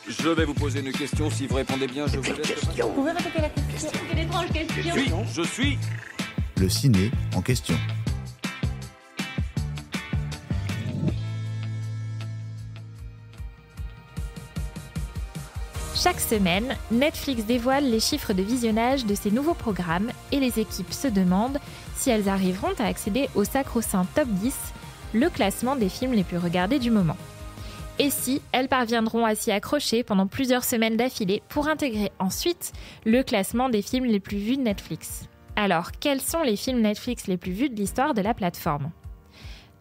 Je vais vous poser une question. Si vous répondez bien, je vous laisse. Vous pouvez répéter la question? Quelle étrange question. Je suis. Le ciné en question. Chaque semaine, Netflix dévoile les chiffres de visionnage de ses nouveaux programmes et les équipes se demandent si elles arriveront à accéder au sacro-saint Top 10, le classement des films les plus regardés du moment. Et si elles parviendront à s'y accrocher pendant plusieurs semaines d'affilée pour intégrer ensuite le classement des films les plus vus de Netflix. Alors, quels sont les films Netflix les plus vus de l'histoire de la plateforme ?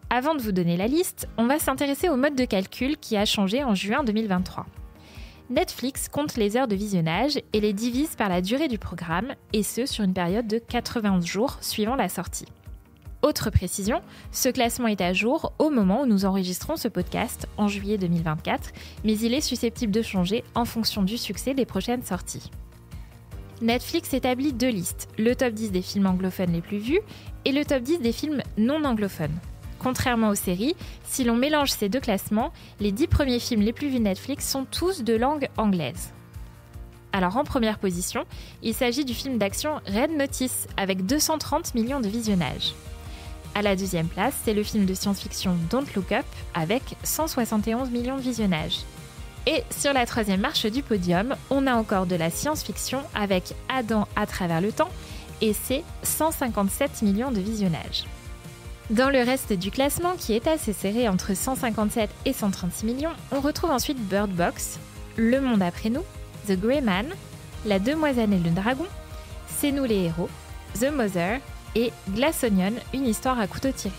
Avant de vous donner la liste, on va s'intéresser au mode de calcul qui a changé en juin 2023. Netflix compte les heures de visionnage et les divise par la durée du programme, et ce sur une période de 91 jours suivant la sortie. Autre précision, ce classement est à jour au moment où nous enregistrons ce podcast, en juillet 2024, mais il est susceptible de changer en fonction du succès des prochaines sorties. Netflix établit 2 listes, le top 10 des films anglophones les plus vus et le top 10 des films non anglophones. Contrairement aux séries, si l'on mélange ces 2 classements, les 10 premiers films les plus vus de Netflix sont tous de langue anglaise. Alors en première position, il s'agit du film d'action Red Notice avec 230 millions de visionnages. À la deuxième place, c'est le film de science-fiction Don't Look Up avec 171 millions de visionnages. Et sur la troisième marche du podium, on a encore de la science-fiction avec Adam à travers le temps et ses 157 millions de visionnages. Dans le reste du classement, qui est assez serré entre 157 et 136 millions, on retrouve ensuite Bird Box, Le Monde après nous, The Grey Man, La Demoiselle et le Dragon, C'est nous les héros, The Mother et Glass Onion, une histoire à couteau tiré.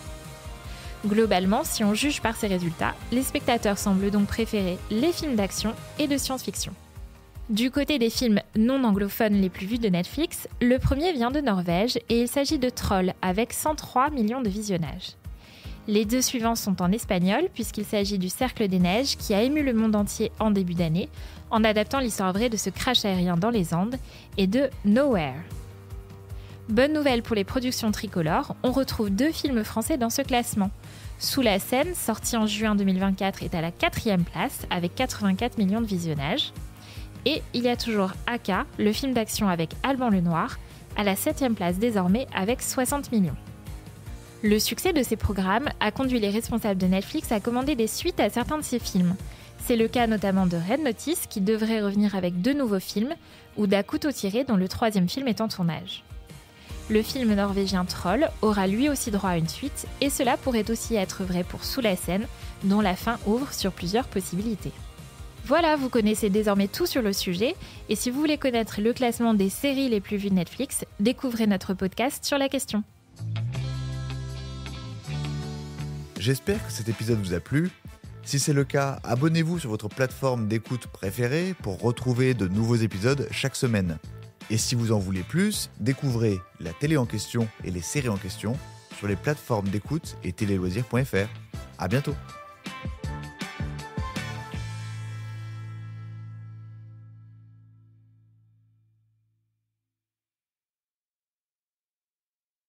Globalement, si on juge par ces résultats, les spectateurs semblent donc préférer les films d'action et de science-fiction. Du côté des films non anglophones les plus vus de Netflix, le premier vient de Norvège et il s'agit de Troll avec 103 millions de visionnages. Les 2 suivants sont en espagnol puisqu'il s'agit du Cercle des Neiges qui a ému le monde entier en début d'année en adaptant l'histoire vraie de ce crash aérien dans les Andes et de Nowhere. Bonne nouvelle pour les productions tricolores, on retrouve 2 films français dans ce classement. Sous la Seine, sorti en juin 2024, est à la 4e place avec 84 millions de visionnages. Et il y a toujours Aka, le film d'action avec Alban Lenoir, à la 7e place désormais avec 60 millions. Le succès de ces programmes a conduit les responsables de Netflix à commander des suites à certains de ces films. C'est le cas notamment de Red Notice qui devrait revenir avec 2 nouveaux films, ou d'À couteau tiré dont le 3e film est en tournage. Le film norvégien Troll aura lui aussi droit à une suite, et cela pourrait aussi être vrai pour Sous la Seine, dont la fin ouvre sur plusieurs possibilités. Voilà, vous connaissez désormais tout sur le sujet, et si vous voulez connaître le classement des séries les plus vues de Netflix, découvrez notre podcast sur la question. J'espère que cet épisode vous a plu. Si c'est le cas, abonnez-vous sur votre plateforme d'écoute préférée pour retrouver de nouveaux épisodes chaque semaine. Et si vous en voulez plus, découvrez la télé en question et les séries en question sur les plateformes d'écoute et téléloisirs.fr. À bientôt.